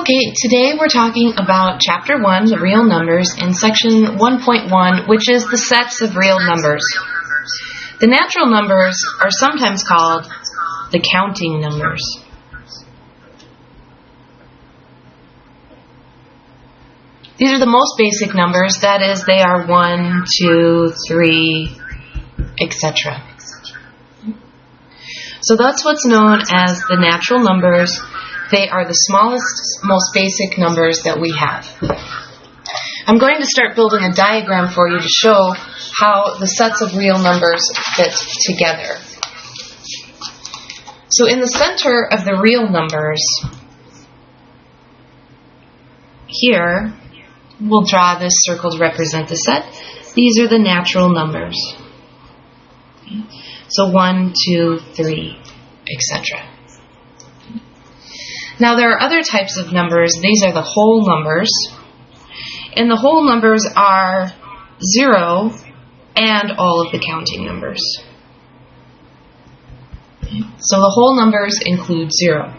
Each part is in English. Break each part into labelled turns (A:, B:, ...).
A: Okay, today we're talking about Chapter 1, the real numbers, and Section 1.1, which is the sets of real numbers. The natural numbers are sometimes called the counting numbers. These are the most basic numbers, that is, they are 1, 2, 3, etc. So that's what's known as the natural numbers. They are the smallest, most basic numbers that we have. I'm going to start building a diagram for you to show how the sets of real numbers fit together. So in the center of the real numbers, here, we'll draw this circle to represent the set. These are the natural numbers. So 1, 2, 3, etc. Now there are other types of numbers. These are the whole numbers. And the whole numbers are 0 and all of the counting numbers. So the whole numbers include 0.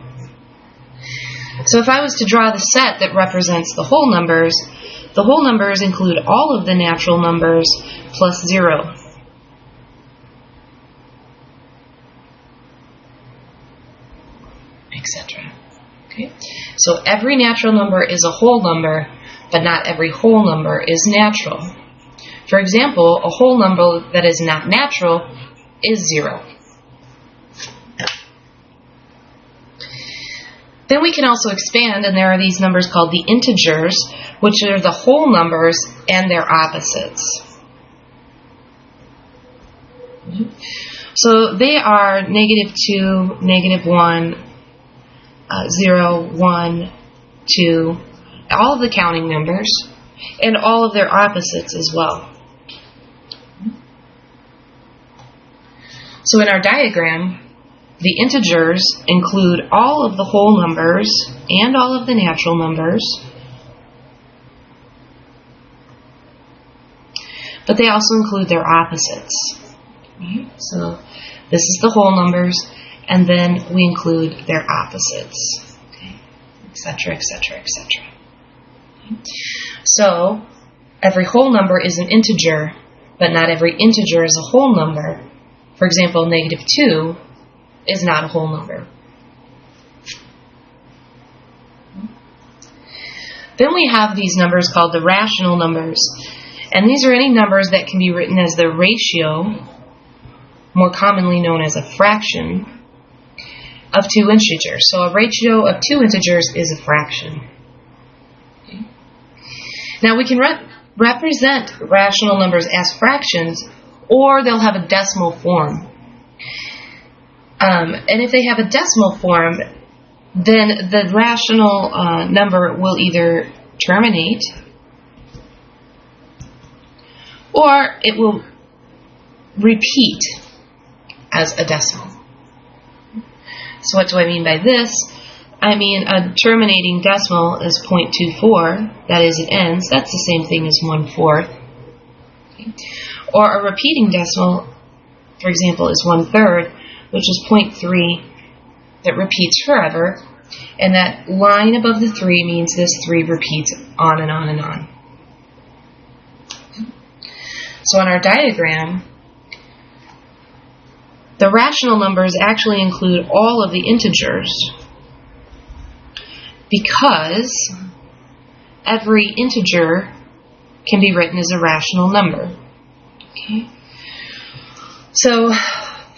A: So if I was to draw the set that represents the whole numbers include all of the natural numbers plus 0. Etc. Okay? So every natural number is a whole number, but not every whole number is natural. For example, a whole number that is not natural is 0. Then we can also expand, and there are these numbers called the integers, which are the whole numbers and their opposites. So they are -2, -1, 0, 1, 2, all of the counting numbers, and all of their opposites as well. So in our diagram, the integers include all of the whole numbers and all of the natural numbers, but they also include their opposites. So this is the whole numbers, and then we include their opposites, etc., etc., etc. So every whole number is an integer, but not every integer is a whole number. For example, -2 is not a whole number. Then we have these numbers called the rational numbers, and these are any numbers that can be written as the ratio, more commonly known as a fraction, of 2 integers. So a ratio of 2 integers is a fraction. Okay. Now we can represent rational numbers as fractions, or they'll have a decimal form. And if they have a decimal form, then the rational number will either terminate or it will repeat as a decimal. So what do I mean by this? I mean a terminating decimal is 0.24, that is, it ends. That's the same thing as 1/4. Okay. Or a repeating decimal, for example, is 1/3, which is 0.3, that repeats forever. And that line above the 3 means this 3 repeats on and on and on. So on our diagram, the rational numbers actually include all of the integers because every integer can be written as a rational number. Okay. So,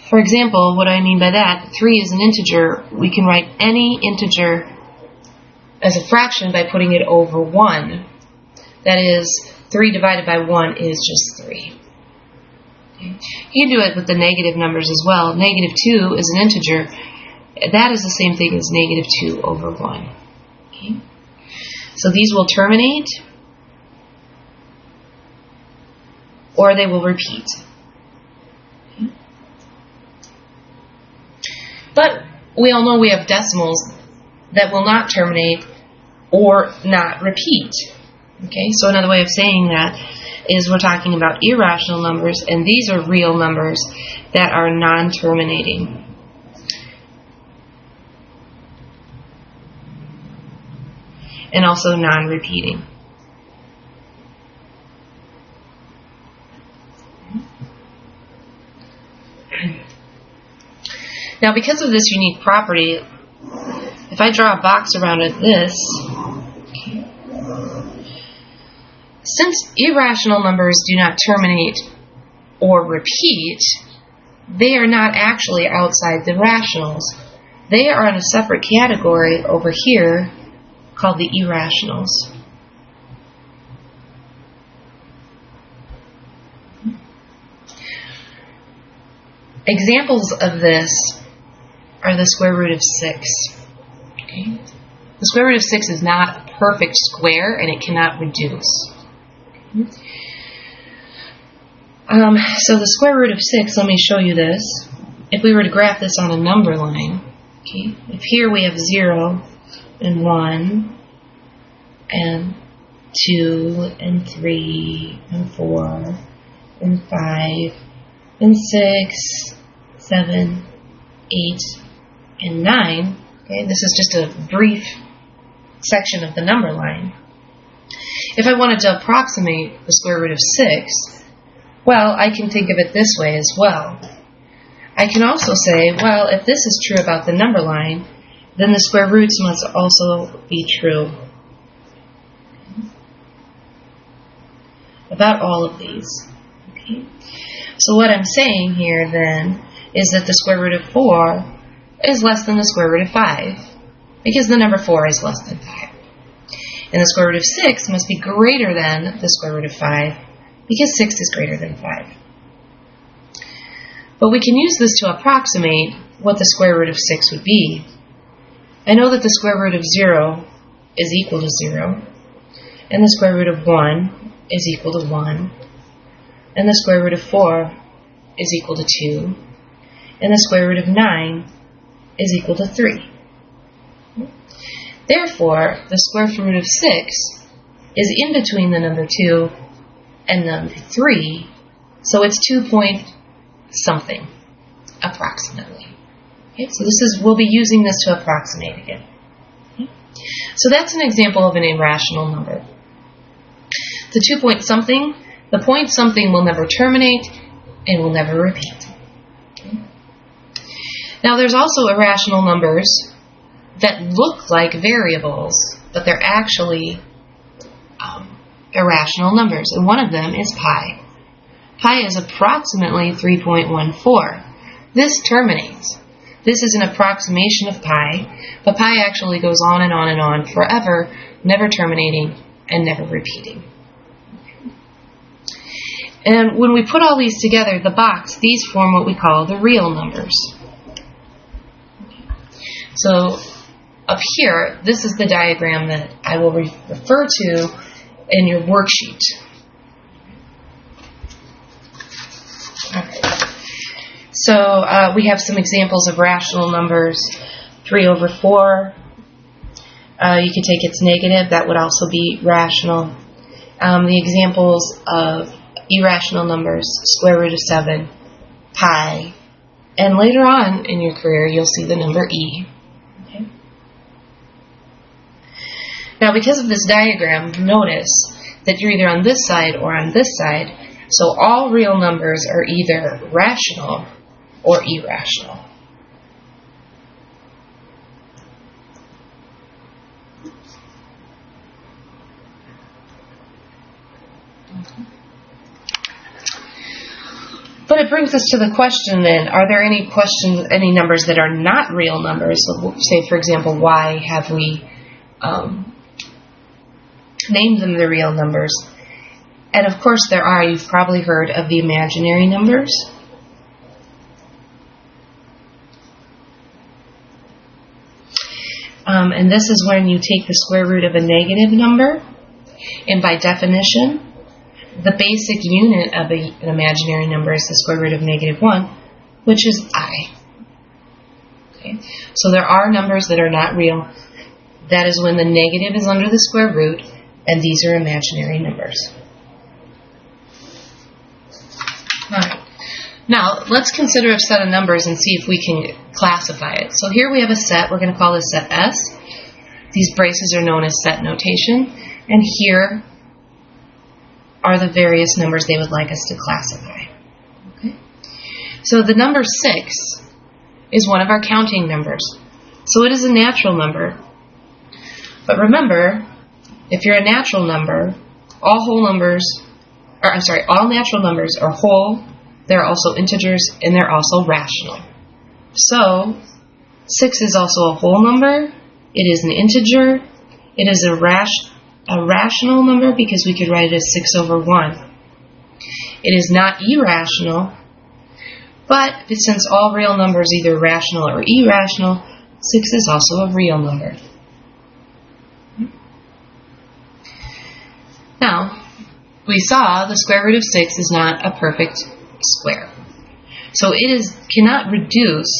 A: for example, what I mean by that, 3 is an integer. We can write any integer as a fraction by putting it over 1. That is, 3 divided by 1 is just 3. You can do it with the negative numbers as well. -2 is an integer. That is the same thing as -2 over 1. Okay. So these will terminate or they will repeat. Okay. But we all know we have decimals that will not terminate or not repeat. Okay, so another way of saying that is we're talking about irrational numbers, and these are real numbers that are non-terminating. and also non-repeating. Now, because of this unique property, if I draw a box around it, since irrational numbers do not terminate or repeat, they are not actually outside the rationals. They are in a separate category over here called the irrationals. Examples of this are the square root of 6. Okay? The square root of 6 is not a perfect square, and it cannot reduce. So the square root of 6, let me show you this. If we were to graph this on a number line, okay, if here we have 0 and 1 and 2 and 3 and 4 and 5 and 6, 7, 8, and 9, okay, this is just a brief section of the number line. If I wanted to approximate the square root of 6, well, I can think of it this way as well. I can also say, well, if this is true about the number line, then the square roots must also be true about all of these. Okay? So what I'm saying here then is that the square root of 4 is less than the square root of 5, because the number 4 is less than 5. And the square root of 6 must be greater than the square root of 5, because 6 is greater than 5. But we can use this to approximate what the square root of 6 would be. I know that the square root of 0 is equal to 0, and the square root of 1 is equal to 1, and the square root of 4 is equal to 2, and the square root of 9 is equal to 3. Therefore, the square root of 6 is in between the number 2 and number 3, so it's 2 point something, approximately. Okay, so we'll be using this to approximate again. Okay. So that's an example of an irrational number. The 2 point something, the point something will never terminate and will never repeat. Okay. Now there's also irrational numbers that look like variables, but they're actually irrational numbers, and one of them is pi. Pi is approximately 3.14. This terminates. This is an approximation of pi, but pi actually goes on and on and on forever, never terminating and never repeating. And when we put all these together, the box, these form what we call the real numbers. So up here, this is the diagram that I will refer to in your worksheet. Okay. So we have some examples of rational numbers. 3 over 4. You could take its negative. That would also be rational. The examples of irrational numbers, square root of 7, pi, and later on in your career you'll see the number e. Okay. Now because of this diagram, notice that you're either on this side or on this side, so all real numbers are either rational or irrational. But it brings us to the question then, are there any numbers that are not real numbers? So say, for example, why have we named them the real numbers? And of course there are. You've probably heard of the imaginary numbers. And this is when you take the square root of a negative number, and by definition, the basic unit of an imaginary number is the square root of -1, which is I. Okay. So there are numbers that are not real. That is when the negative is under the square root, and these are imaginary numbers. Alright. Now, let's consider a set of numbers and see if we can classify it. So here we have a set. We're going to call this set S. These braces are known as set notation, and here are the various numbers they would like us to classify. Okay? So the number 6 is one of our counting numbers. So it is a natural number. But remember, if you're a natural number, all natural numbers are whole, they're also integers, and they're also rational. So 6 is also a whole number, it is an integer, it is a rational number because we could write it as 6 over 1. It is not irrational, but since all real numbers are either rational or irrational, 6 is also a real number. Now, we saw the square root of 6 is not a perfect square. So it cannot reduce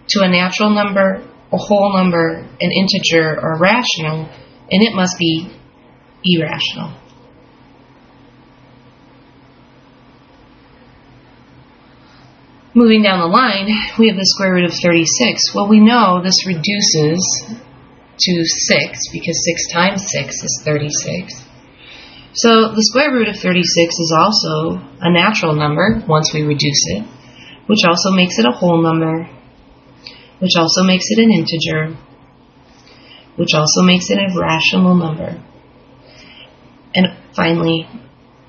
A: to a natural number, a whole number, an integer, or rational, and it must be irrational. Moving down the line, we have the square root of 36. Well, we know this reduces to 6 because 6 times 6 is 36. So the square root of 36 is also a natural number once we reduce it, which also makes it a whole number, which also makes it an integer, which also makes it a rational number, and finally,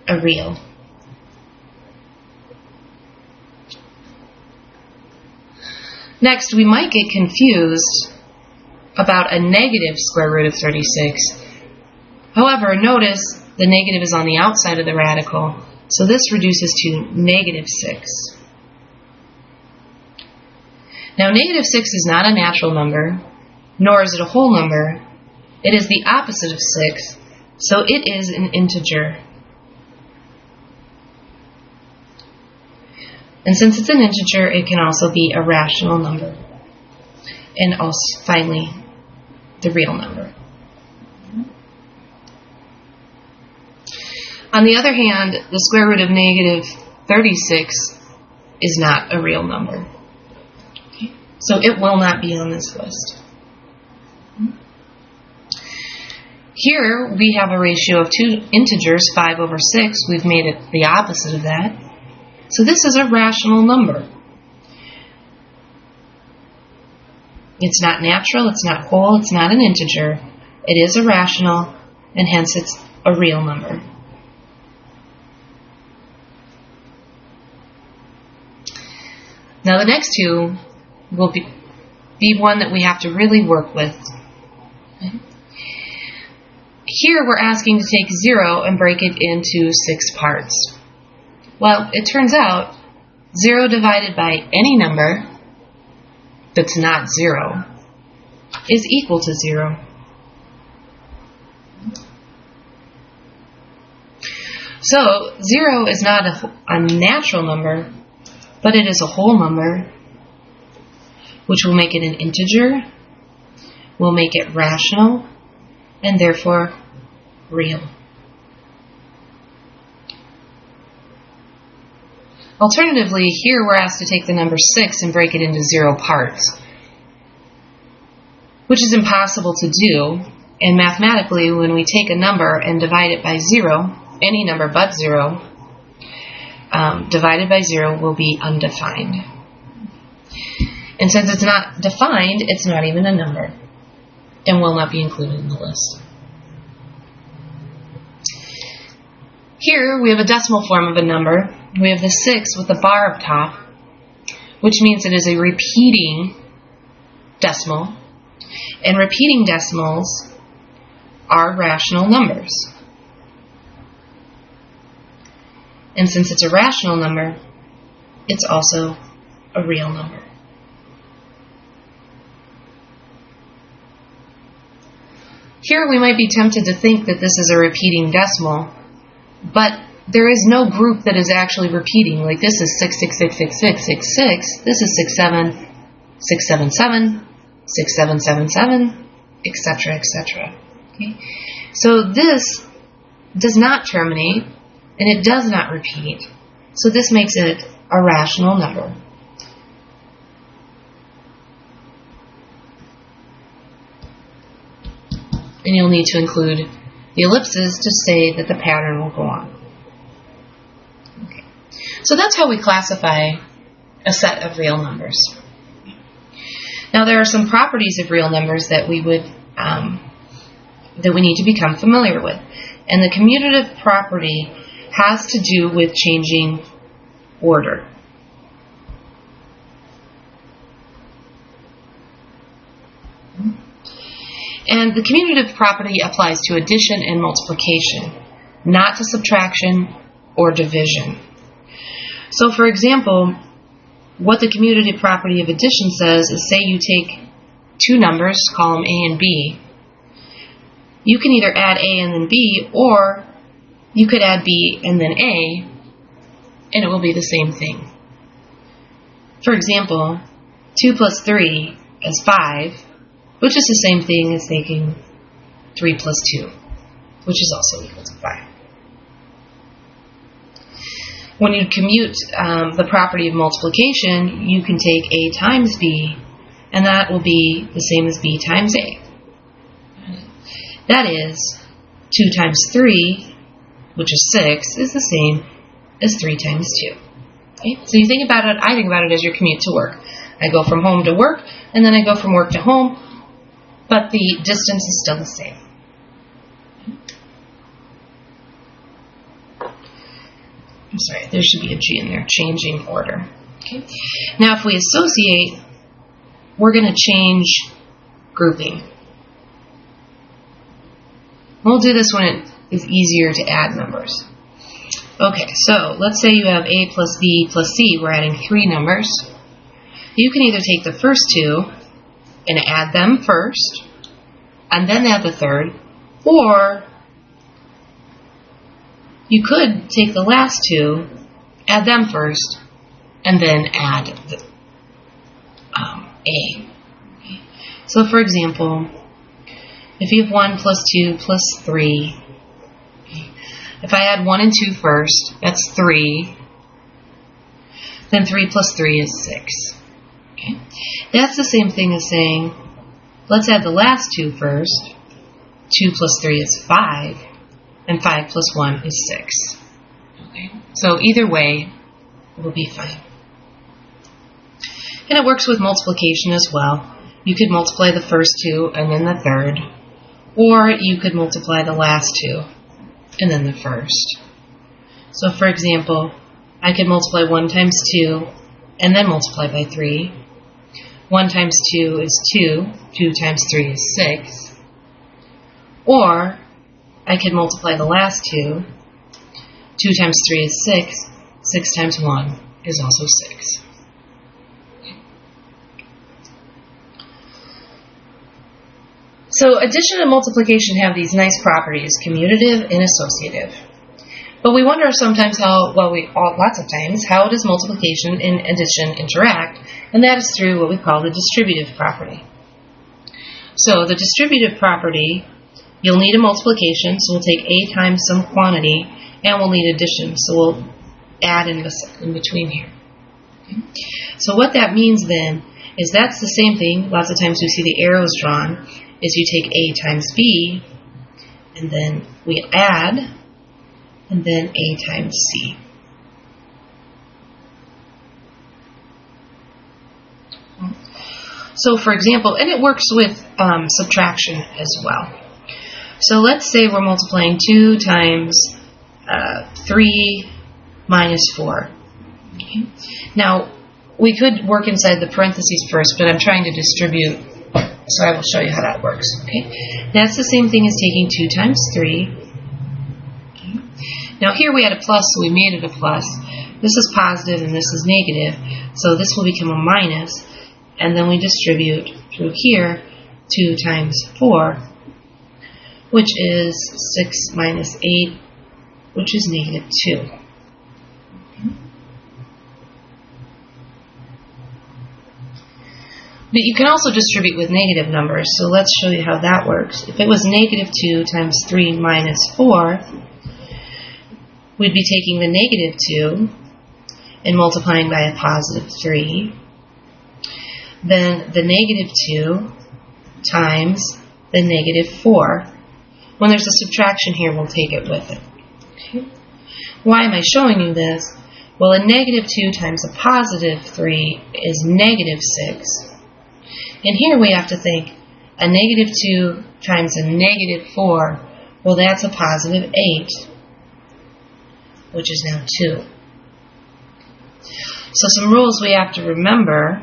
A: a real. Next, we might get confused about a negative square root of 36. However, notice the negative is on the outside of the radical, so this reduces to negative 6. Now, negative 6 is not a natural number, nor is it a whole number. It is the opposite of 6, so it is an integer. And since it's an integer, it can also be a rational number. And also, finally, the real number. On the other hand, the square root of negative 36 is not a real number. So it will not be on this list. Here we have a ratio of 2 integers, 5 over 6. We've made it the opposite of that. So this is a rational number. It's not natural, it's not whole, it's not an integer. It is a rational, and hence it's a real number. Now the next two will be one that we have to really work with. Okay. Here we're asking to take 0 and break it into 6 parts. Well, it turns out 0 divided by any number that's not 0 is equal to 0. So 0 is not a natural number, but it is a whole number, which will make it an integer, will make it rational, and therefore real. Alternatively, here we're asked to take the number 6 and break it into 0 parts, which is impossible to do, and mathematically, when we take a number and divide it by 0, any number but 0, divided by 0 will be undefined. And since it's not defined, it's not even a number and will not be included in the list. Here we have a decimal form of a number. We have the 6 with the bar up top, which means it is a repeating decimal. And repeating decimals are rational numbers. And since it's a rational number, it's also a real number. Here we might be tempted to think that this is a repeating decimal, but there is no group that is actually repeating. Like this is 6666666, this is 67677, 6777, etc., etc. Okay? So this does not terminate, and it does not repeat. So this makes it a rational number. And you'll need to include the ellipses to say that the pattern will go on. Okay. So that's how we classify a set of real numbers. Now there are some properties of real numbers that we would that we need to become familiar with. And the commutative property has to do with changing order. And the commutative property applies to addition and multiplication, not to subtraction or division. So for example, what the commutative property of addition says is, say you take two numbers, call them A and B. You can either add A and then B, or you could add B and then A, and it will be the same thing. For example, 2 plus 3 is 5, which is the same thing as taking 3 plus 2, which is also equal to 5. When you commute the property of multiplication, you can take A times B, and that will be the same as B times A. That is, 2 times 3, which is 6, is the same as 3 times 2. Okay? So you think about it, I think about it as your commute to work. I go from home to work, and then I go from work to home, but the distance is still the same. I'm sorry, there should be a G in there, changing order. Okay. Now if we associate, we're going to change grouping. We'll do this when it is easier to add numbers. Okay, so let's say you have A plus B plus C. We're adding 3 numbers. You can either take the first 2 and add them first, and then add the third, or you could take the last 2, add them first, and then add the A. Okay. So for example, if you have 1 plus 2 plus 3, okay, if I add 1 and 2 first, that's 3, then 3 plus 3 is 6. Okay. That's the same thing as saying, let's add the last 2 first. 2 plus 3 is 5, and 5 plus 1 is 6. Okay. So either way, it will be fine. And it works with multiplication as well. You could multiply the first 2 and then the third, or you could multiply the last 2 and then the first. So for example, I could multiply 1 times 2 and then multiply by 3. 1 times 2 is 2. 2 times 3 is 6. Or I could multiply the last 2. 2 times 3 is 6. 6 times 1 is also 6. So addition and multiplication have these nice properties, commutative and associative. But we wonder sometimes lots of times, how does multiplication and addition interact? And that is through what we call the distributive property. So the distributive property, you'll need a multiplication, so we'll take A times some quantity, and we'll need addition, so we'll add in between here. Okay. So what that means then is that's the same thing, lots of times we see the arrows drawn, is you take A times B, and then we add, and then A times C. So for example, and it works with subtraction as well. So let's say we're multiplying 2 times 3 minus 4. Okay. Now, we could work inside the parentheses first, but I'm trying to distribute, so I will show you how that works. Okay. That's the same thing as taking 2 times 3. Okay. Now here we had a plus, so we made it a plus. This is positive and this is negative, so this will become a minus, and then we distribute through here 2 times 4, which is 6 minus 8, which is negative 2. Okay. But you can also distribute with negative numbers, so let's show you how that works. If it was negative 2 times 3 minus 4, we'd be taking the negative 2 and multiplying by a positive 3. Then the negative 2 times than negative 4. When there's a subtraction here, we'll take it with it. Okay. Why am I showing you this? Well, a negative 2 times a positive 3 is negative 6. And here we have to think, a negative 2 times a negative 4, well, that's a positive 8, which is now 2. So some rules we have to remember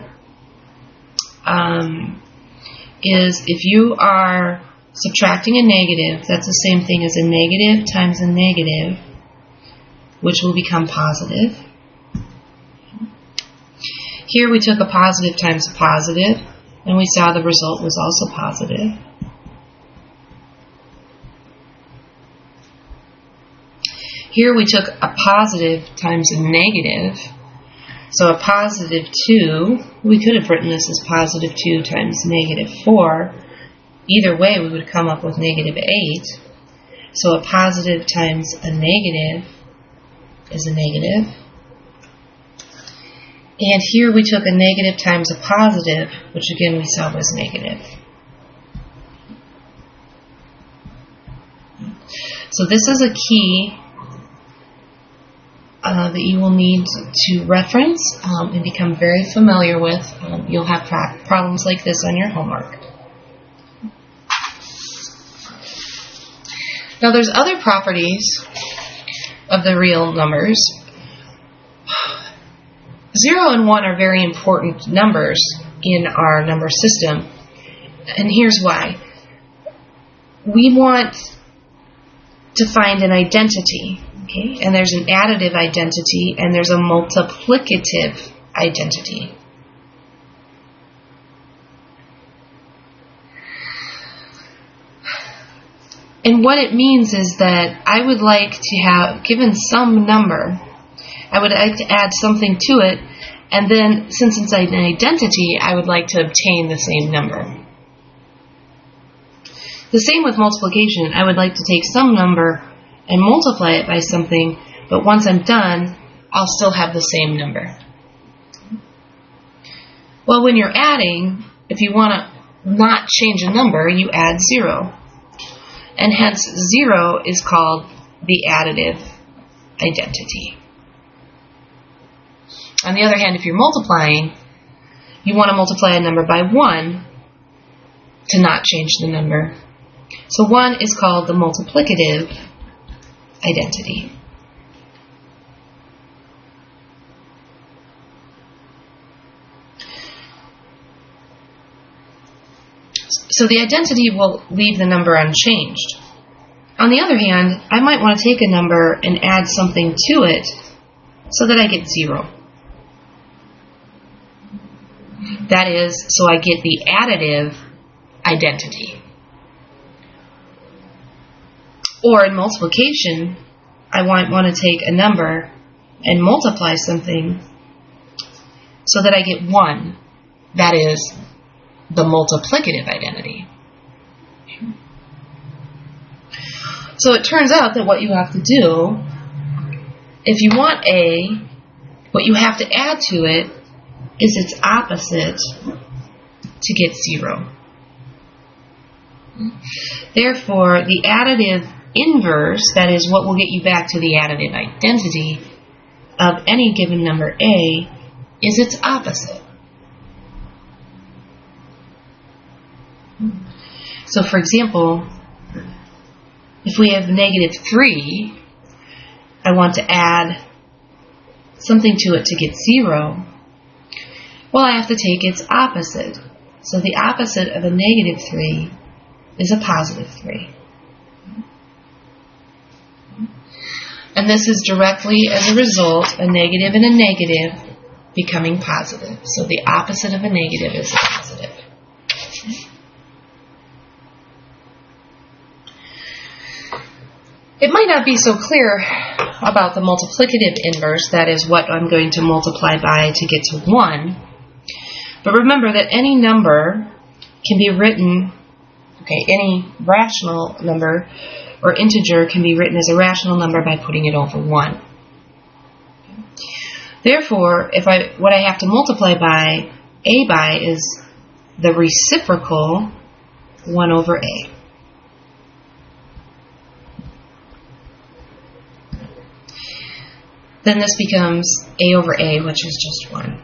A: is if you are subtracting a negative, that's the same thing as a negative times a negative, which will become positive. Here we took a positive times a positive, and we saw the result was also positive. Here we took a positive times a negative, so a positive 2, we could have written this as positive 2 times negative 4. Either way, we would come up with negative 8. So a positive times a negative is a negative. And here we took a negative times a positive, which again we saw was negative. So this is a key that you will need to reference and become very familiar with. You'll have problems like this on your homework. Now there's other properties of the real numbers. 0 and 1 are very important numbers in our number system, and here's why. We want to find an identity, okay? And there's an additive identity and there's a multiplicative identity. And what it means is that I would like to have, given some number, I would like to add something to it, and then since it's an identity, I would like to obtain the same number. The same with multiplication. I would like to take some number and multiply it by something, but once I'm done, I'll still have the same number. Well, when you're adding, if you want to not change a number, you add 0. And hence 0 is called the additive identity. On the other hand, if you're multiplying, you want to multiply a number by 1 to not change the number. So 1 is called the multiplicative identity. So the identity will leave the number unchanged. On the other hand, I might want to take a number and add something to it so that I get 0. That is, so I get the additive identity. Or in multiplication, I might want to take a number and multiply something so that I get 1. That is the multiplicative identity. So it turns out that what you have to do, if you want A, what you have to add to it is its opposite to get 0. Therefore, the additive inverse, that is what will get you back to the additive identity of any given number A, is its opposite. So for example, if we have negative 3, I want to add something to it to get 0. Well, I have to take its opposite. So the opposite of a negative 3 is a positive 3. And this is directly as a result, a negative and a negative becoming positive. So the opposite of a negative is a positive. It might not be so clear about the multiplicative inverse, that is what I'm going to multiply by to get to 1. But remember that any number can be written, any rational number or integer can be written as a rational number by putting it over 1. Therefore, what I have to multiply by, A by, is the reciprocal 1 over A. Then this becomes A over A, which is just 1.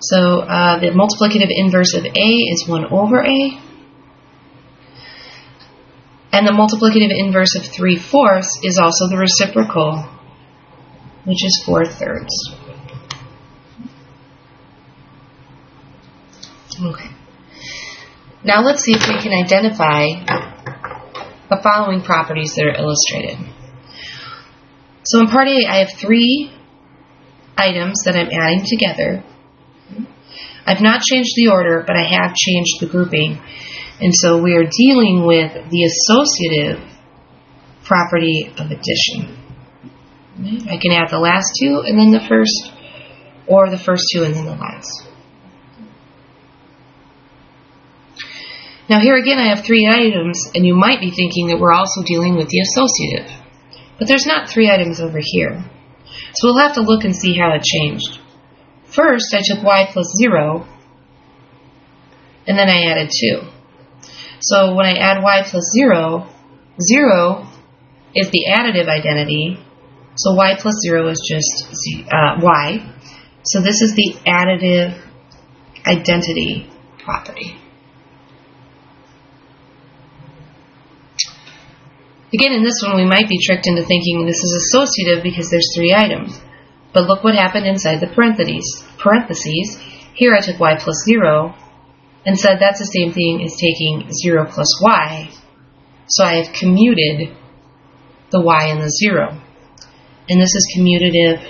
A: So the multiplicative inverse of A is 1 over A. And the multiplicative inverse of 3/4 is also the reciprocal, which is 4/3. Okay. Now let's see if we can identify the following properties that are illustrated. So in part A, I have 3 items that I'm adding together. I've not changed the order, but I have changed the grouping. And so we are dealing with the associative property of addition. I can add the last 2 and then the first, or the first 2 and then the last. Now here again I have 3 items, and you might be thinking that we're also dealing with the associative. But there's not 3 items over here. So we'll have to look and see how it changed. First, I took y plus 0, and then I added 2. So when I add y plus 0, 0 is the additive identity, so y plus 0 is just y. So this is the additive identity property. Again, in this one, we might be tricked into thinking this is associative because there's 3 items. But look what happened inside the parentheses. Here I took y plus 0 and said that's the same thing as taking 0 plus y. So I have commuted the y and the 0. And this is commutative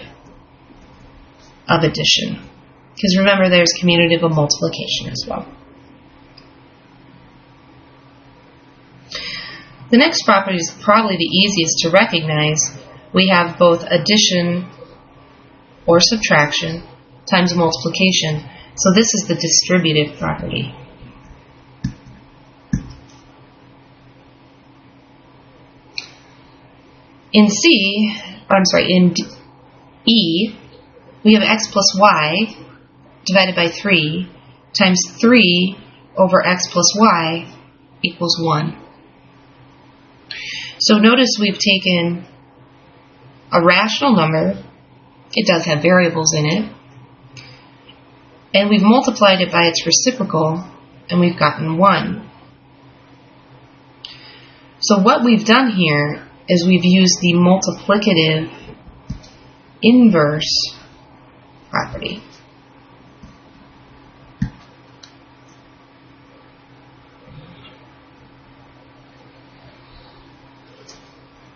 A: of addition. Because remember, there's commutative of multiplication as well. The next property is probably the easiest to recognize. We have both addition or subtraction times multiplication. So this is the distributive property. In E, we have x plus y divided by 3 times 3 over x plus y equals 1. So notice we've taken a rational number. It does have variables in it. And we've multiplied it by its reciprocal, and we've gotten 1. So what we've done here is we've used the multiplicative inverse property.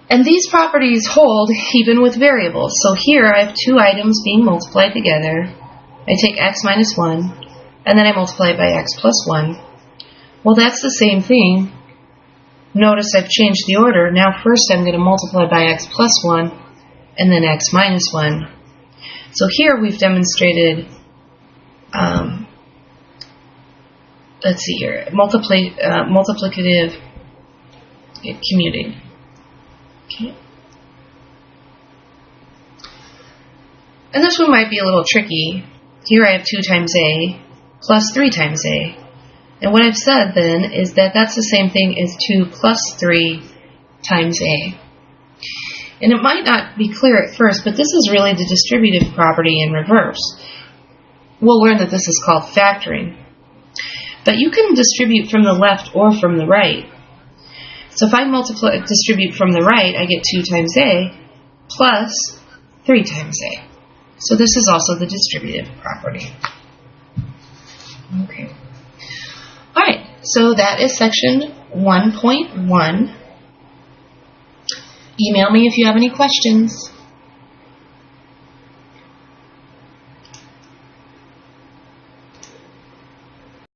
A: And these properties hold even with variables. So here I have 2 items being multiplied together. I take x minus 1, and then I multiply it by x plus 1. Well, that's the same thing. Notice I've changed the order. Now first I'm going to multiply by x plus 1, and then x minus 1. So here we've demonstrated, let's see here, multiplicative commuting. Okay. And this one might be a little tricky. Here I have 2 times a plus 3 times a. And what I've said then is that that's the same thing as 2 plus 3 times a. And it might not be clear at first, but this is really the distributive property in reverse. We'll learn that this is called factoring. But you can distribute from the left or from the right. So if I distribute from the right, I get 2 times a plus 3 times a. So this is also the distributive property. Okay. All right, so that is section 1.1. Email me if you have any questions.